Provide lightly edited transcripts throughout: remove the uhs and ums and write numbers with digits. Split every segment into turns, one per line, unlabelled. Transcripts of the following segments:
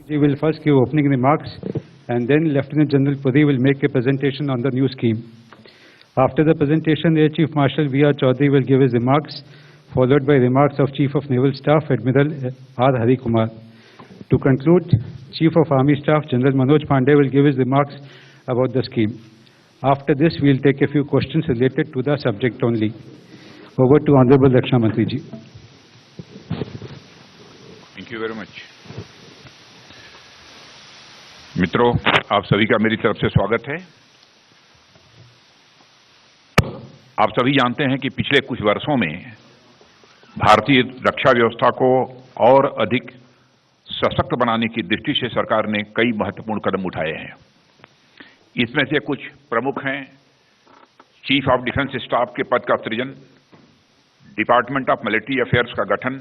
He will first give opening remarks, and then Lieutenant General Puri will make a presentation on the new scheme. After the presentation, Air Chief Marshal V.R. Chaudhary will give his remarks, followed by remarks of Chief of Naval Staff Admiral R. Hari Kumar. To conclude, Chief of Army Staff General Manoj Pandey will give his remarks about the scheme. After this, we will take a few questions related to the subject only. Over to Honorable Raksha Mantri ji.
Thank you very much. मित्रों, आप सभी का मेरी तरफ से स्वागत है। आप सभी जानते हैं कि पिछले कुछ वर्षों में भारतीय रक्षा व्यवस्था को और अधिक सशक्त बनाने की दृष्टि से सरकार ने कई महत्वपूर्ण कदम उठाए हैं। इसमें से कुछ प्रमुख हैं: चीफ ऑफ डिफेंस स्टाफ के पद का सृजन, डिपार्टमेंट ऑफ मिलिट्री अफेयर्स का गठन,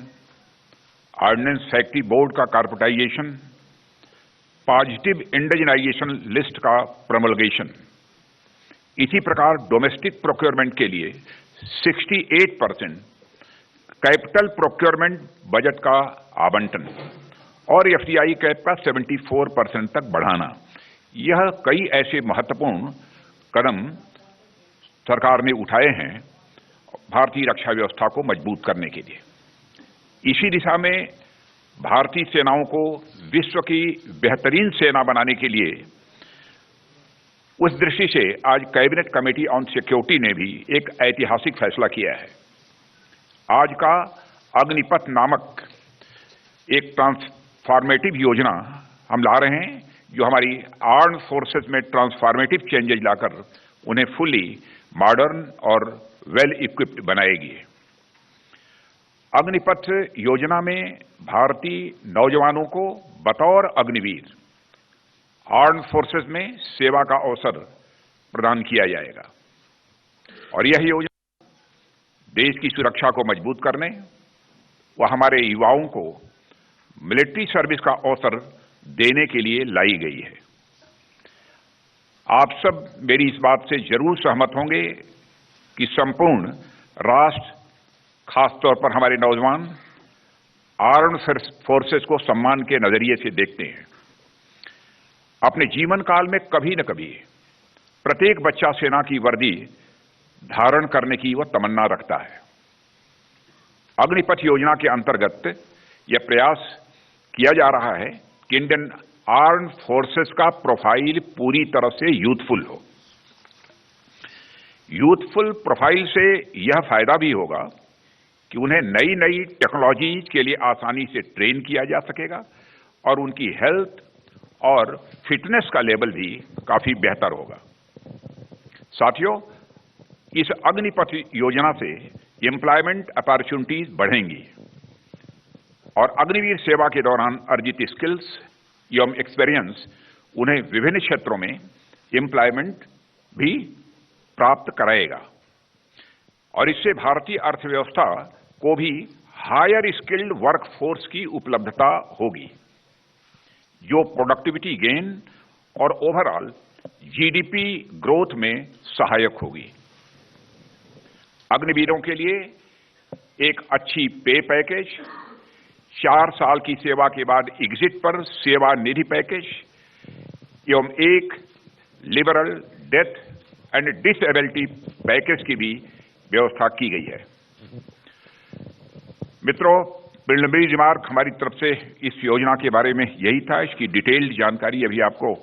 ऑर्डिनेंस फैक्ट्री बोर्ड का कॉर्पोरेटाइजेशन, पॉजिटिव इंडिजिनाइजेशन लिस्ट का प्रमोलगेशन। इसी प्रकार डोमेस्टिक प्रोक्योरमेंट के लिए 68% कैपिटल प्रोक्योरमेंट बजट का आवंटन और एफडीआई कैप का 74% तक बढ़ाना, यह कई ऐसे महत्वपूर्ण कदम सरकार ने उठाए हैं भारतीय रक्षा व्यवस्था को मजबूत करने के लिए। इसी दिशा में भारतीय सेनाओं को विश्व की बेहतरीन सेना बनाने के लिए उस दृष्टि से आज कैबिनेट कमेटी ऑन सिक्योरिटी ने भी एक ऐतिहासिक फैसला किया है। आज का अग्निपथ नामक एक ट्रांसफॉर्मेटिव योजना हम ला रहे हैं, जो हमारी आर्म्ड फोर्सेस में ट्रांसफॉर्मेटिव चेंजेज लाकर उन्हें फुली मॉडर्न और वेल इक्विप्ड बनाएगी। अग्निपथ योजना में भारतीय नौजवानों को बतौर अग्निवीर आर्म्ड फोर्सेस में सेवा का अवसर प्रदान किया जाएगा और यह योजना देश की सुरक्षा को मजबूत करने व हमारे युवाओं को मिलिट्री सर्विस का अवसर देने के लिए लाई गई है। आप सब मेरी इस बात से जरूर सहमत होंगे कि संपूर्ण राष्ट्र, खासतौर पर हमारे नौजवान आर्म्ड फोर्सेस को सम्मान के नजरिए से देखते हैं। अपने जीवन काल में कभी न कभी प्रत्येक बच्चा सेना की वर्दी धारण करने की वह तमन्ना रखता है। अग्निपथ योजना के अंतर्गत यह प्रयास किया जा रहा है कि इंडियन आर्म्ड फोर्सेस का प्रोफाइल पूरी तरह से यूथफुल हो। यूथफुल प्रोफाइल से यह फायदा भी होगा कि उन्हें नई नई टेक्नोलॉजी के लिए आसानी से ट्रेन किया जा सकेगा और उनकी हेल्थ और फिटनेस का लेवल भी काफी बेहतर होगा। साथियों, इस अग्निपथ योजना से एम्प्लॉयमेंट अपॉर्चुनिटीज बढ़ेंगी और अग्निवीर सेवा के दौरान अर्जित स्किल्स एवं एक्सपीरियंस उन्हें विभिन्न क्षेत्रों में एम्प्लॉयमेंट भी प्राप्त कराएगा और इससे भारतीय अर्थव्यवस्था को भी हायर स्किल्ड वर्कफोर्स की उपलब्धता होगी, जो प्रोडक्टिविटी गेन और ओवरऑल जीडीपी ग्रोथ में सहायक होगी। अग्निवीरों के लिए एक अच्छी पे पैकेज, 4 साल की सेवा के बाद एग्जिट पर सेवा निधि पैकेज एवं एक liberal death and disability package की भी व्यवस्था की गई है। मित्रों, प्रिलिमिनरी रिमार्क हमारी तरफ से इस योजना के बारे में यही था। इसकी डिटेल्ड जानकारी अभी आपको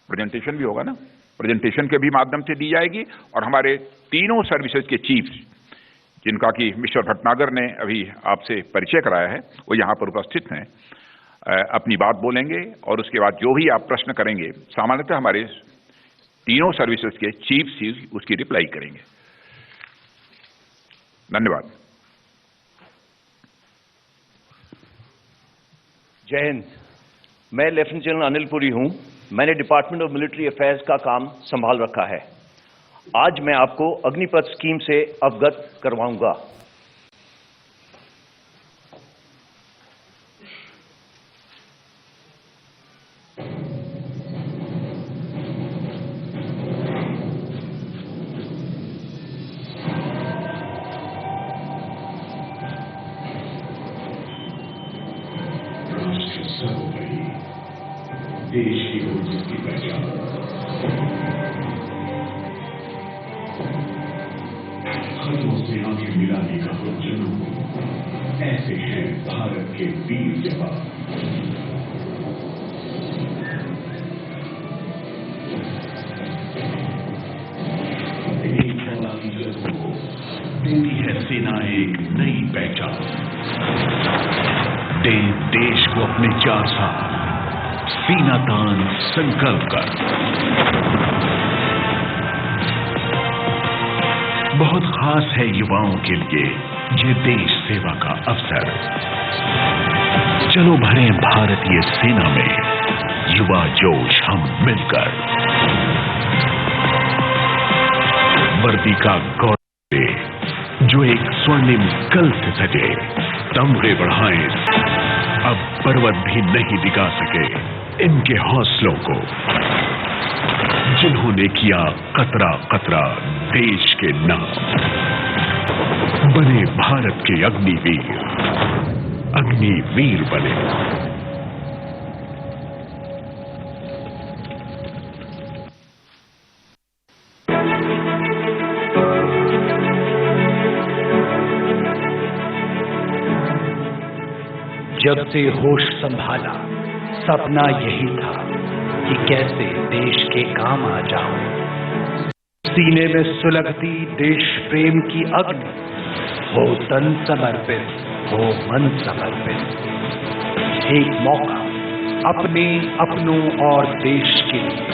प्रेजेंटेशन भी होगा ना, प्रेजेंटेशन के भी माध्यम से दी जाएगी और हमारे तीनों सर्विसेज के चीफ्स, जिनका कि मिस्टर भटनागर ने अभी आपसे परिचय कराया है, वो यहाँ पर उपस्थित हैं, अपनी बात बोलेंगे और उसके बाद जो भी आप प्रश्न करेंगे सामान्यतः हमारे तीनों सर्विसेज के चीफ्स ही उसकी रिप्लाई करेंगे। धन्यवाद।
जय हिंद। मैं लेफ्टिनेंट जनरल अनिल पुरी हूं। मैंने डिपार्टमेंट ऑफ मिलिट्री अफेयर्स का काम संभाल रखा है। आज मैं आपको अग्निपथ स्कीम से अवगत करवाऊंगा।
देश की हो जिसकी पहचान, खतों से आंखें मिलाने का हो जुनून, ऐसे हैं भारत के वीर जवान। एक फौलादी जज्बों को देती है सेना एक नई पहचान। दे देश को अपने 4 साल सीना तान संकल्प कर। बहुत खास है युवाओं के लिए ये देश सेवा का अवसर। चलो भरे भारतीय सेना में युवा जोश हम मिलकर। वर्दी का गौरव दे जो एक स्वर्णिम कल से सजे। तमगे बढ़ाएं, अब पर्वत भी नहीं दिखा सके इनके हौसलों को, जिन्होंने किया कतरा कतरा देश के नाम। बने भारत के अग्निवीर, अग्निवीर बने।
जब से होश संभाला सपना यही था कि कैसे देश के काम आ जाऊं। सीने में सुलगती देश प्रेम की अग्नि, हो तन समर्पित, हो मन समर्पित। एक मौका अपने, अपनों और देश के लिए।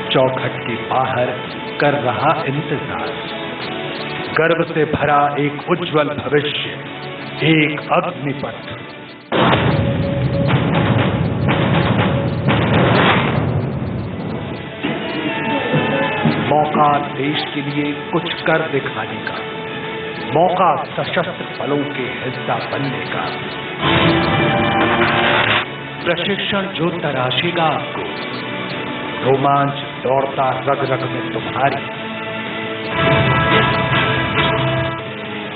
चौखट के बाहर कर रहा इंतजार, गर्व से भरा एक उज्जवल भविष्य, एक अग्निपथ। मौका देश के लिए कुछ कर दिखाने का, मौका सशस्त्र बलों के हिस्सा बनने का। प्रशिक्षण जो तराशेगा आपको, रोमांच दौड़ता रग रग में तुम्हारी।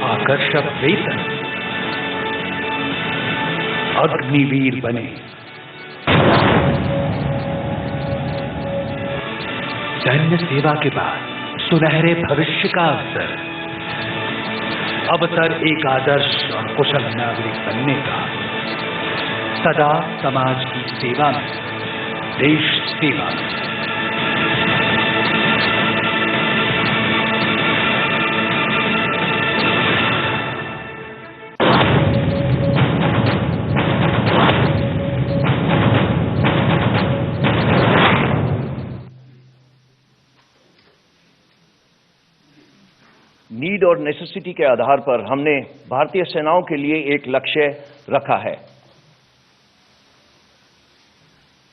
आकर्षक वेतन, अग्निवीर बने। सैन्य सेवा के बाद सुनहरे भविष्य का अवसर। अवसर एक आदर्श और कुशल नागरिक बनने का। सदा समाज की सेवा में, देश सेवा में।
नीड और नेसेसिटी के आधार पर हमने भारतीय सेनाओं के लिए एक लक्ष्य रखा है,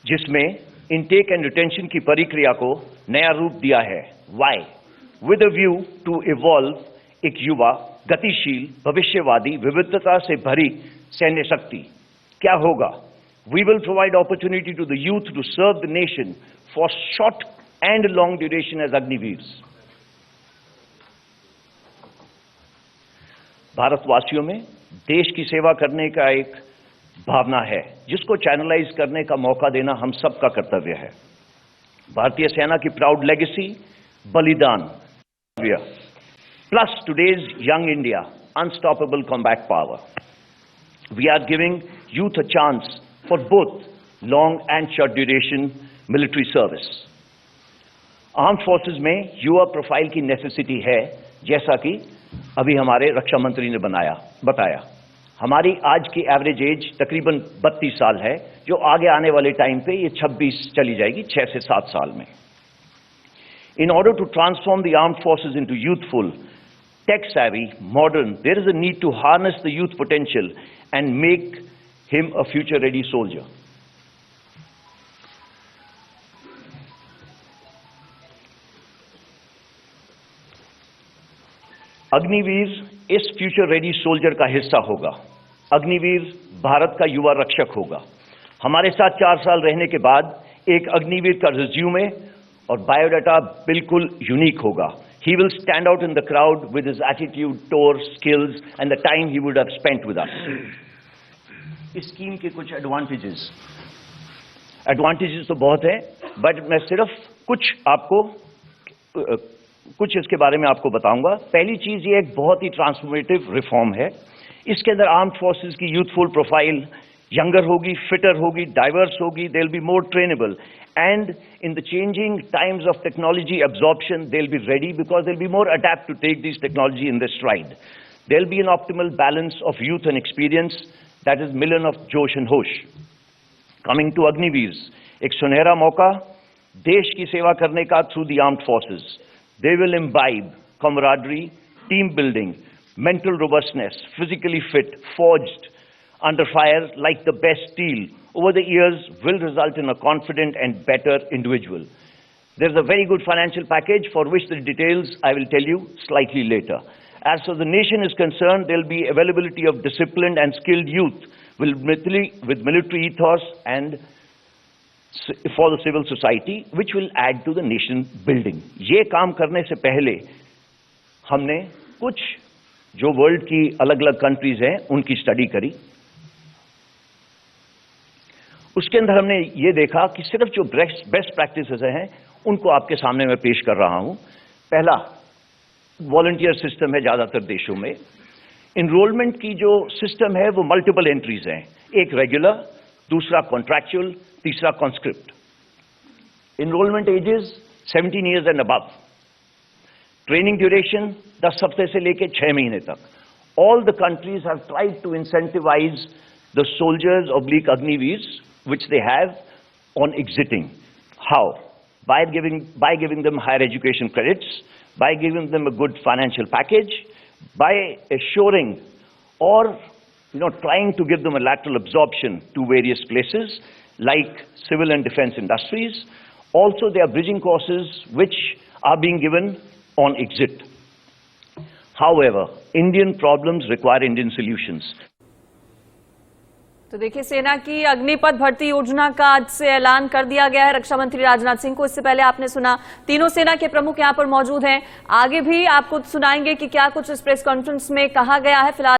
जिसमें इनटेक एंड रिटेंशन की प्रक्रिया को नया रूप दिया है। Why? With a view to evolve एक युवा, गतिशील, भविष्यवादी, विविधता से भरी सैन्य शक्ति। क्या होगा? We will provide opportunity to the youth to serve the nation for short and long duration as Agniveers. भारतवासियों में देश की सेवा करने का एक भावना है, जिसको चैनलाइज करने का मौका देना हम सबका कर्तव्य है। भारतीय सेना की प्राउड लेगेसी, बलिदान, plus today's young India, unstoppable combat power. We are giving youth a chance for both long and short duration military service. Armed forces में युवा प्रोफाइल की नेसेसिटी है, जैसा कि अभी हमारे रक्षा मंत्री ने बताया। हमारी आज की एवरेज एज तकरीबन 32 साल है, जो आगे आने वाले टाइम पे ये 26 चली जाएगी, 6 से 7 साल में। In order to transform the armed forces into youthful, tech savvy, modern, there is a need to harness the youth potential and make him a future ready soldier. Agniveer इस फ्यूचर रेडी सोल्जर का हिस्सा होगा। अग्निवीर भारत का युवा रक्षक होगा। हमारे साथ 4 साल रहने के बाद एक अग्निवीर का रिज्यूमे और बायोडाटा बिल्कुल यूनिक होगा। he will stand out in the crowd with his attitude, tour, skills, and the time he would have spent with us. इस स्कीम के कुछ एडवांटेजेस तो बहुत है, बट मैं सिर्फ कुछ इसके बारे में आपको बताऊंगा। पहली चीज, ये एक बहुत ही ट्रांसफॉर्मेटिव रिफॉर्म है। इसके अंदर आर्म्ड फोर्सेस की यूथफुल प्रोफाइल यंगर होगी, फिटर होगी, डाइवर्स होगी, they will be more trainable, and in the changing times of technology absorption, they'll be ready because they'll be more adept to take these technology in their stride. There'll be an optimal balance of youth and experience, that is million of Josh and Hosh. Coming to Agniveers, एक सुनहरा मौका देश की सेवा करने का through the armed forces. They will imbibe camaraderie, team building, mental robustness, physically fit, forged under fire like the best steel over the years will result in a confident and better individual. There's a very good financial package for which the details I will tell you slightly later. As far as the nation is concerned, there'll be availability of disciplined and skilled youth with military ethos and for the civil society, which will add to the nation building. ये काम करने से पहले हमने कुछ जो world की अलग-अलग कंट्रीज हैं उनकी स्टडी करी। उसके अंदर हमने ये देखा कि सिर्फ जो बेस्ट प्रैक्टिसेस हैं उनको आपके सामने मैं पेश कर रहा हूं। पहला, वॉलंटियर सिस्टम है ज्यादातर देशों में। इनरोलमेंट की जो सिस्टम है वो मल्टीपल एंट्रीज हैं, एक रेगुलर, दूसरा कॉन्ट्रैक्चुअल, तीसरा conscript. Enrolment ages 17 years and above. Training duration 10 हफ्ते से लेकर 6 महीने तक। All the countries have tried to incentivise the soldiers ऑब्लिक Agniveers which they have on exiting. How? By giving them higher education credits, by giving them a good financial package, by assuring or trying to give them a lateral absorption to various places like civil and defense industries. Also, there are bridging courses which are being given on exit. However, Indian problems require Indian solutions.
तो देखिए, सेना की अग्निपथ भर्ती योजना का आज से ऐलान कर दिया गया है रक्षा मंत्री राजनाथ सिंह को। इससे पहले आपने सुना तीनों सेना के प्रमुख यहां पर मौजूद हैं। आगे भी आपको सुनाएंगे कि क्या कुछ इस प्रेस कॉन्फ्रेंस में कहा गया है। फिलहाल